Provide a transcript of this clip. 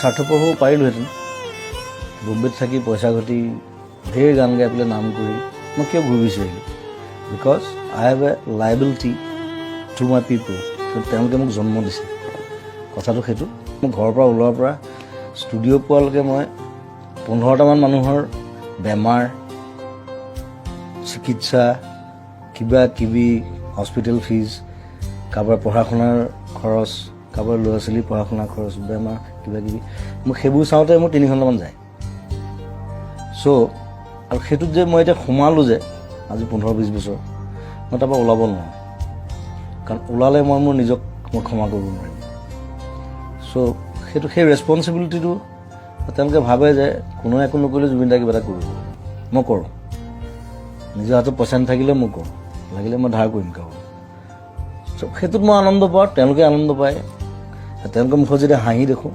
স্বাৰ্থপৰ হ'ব পাৰিলোহেঁতেন বম্বেত থাকি পইচা ঘটি ঢেৰ গান গাই পেলাই নাম কৰি মই কিয় ঘূৰি বিচাৰিলোঁ because I have a liability to my পিপল তেওঁলোকে মোক জন্ম দিছে কথাটো সেইটো মই ঘৰৰ পৰা ওলোৱাৰ পৰা ষ্টুডিঅ' পোৱালৈকে মই 15টামান মানুহৰ বেমাৰ চিকিৎসা কিবা কিবি হস্পিটেল ফিজ কাৰোবাৰ পঢ়া শুনাৰ খৰচ কাৰোবাৰ ল'ৰা ছোৱালীৰ পঢ়া শুনাৰ খৰচ বেমাৰ কিবা কিবি মোক সেইবোৰ চাওঁতে মোৰ 3 ঘণ্টামান যায় চ' আৰু সেইটোত যে মই এতিয়া সোমালোঁ যে আজি 15-20 বছৰ মই তাৰপৰা ওলাব নোৱাৰোঁ কাৰণ ওলালে মই মোৰ নিজক মই ক্ষমা কৰিব নোৱাৰিম চ' সেইটো সেই ৰেছপনচিবিলিটিটো তেওঁলোকে ভাবে যে কোনো একো নকৰিলে জুবিন দাই কিবা এটা কৰিব মই কৰোঁ নিজৰ হাতত পইচা নাথাকিলে মই কৰোঁ লাগিলে মই ধাৰ কৰিম কাৰোবাৰ চ' সেইটোত মই আনন্দ পাওঁ তেওঁলোকে আনন্দ পায় তেওঁলোকৰ মুখত যেতিয়া হাঁহি দেখোঁ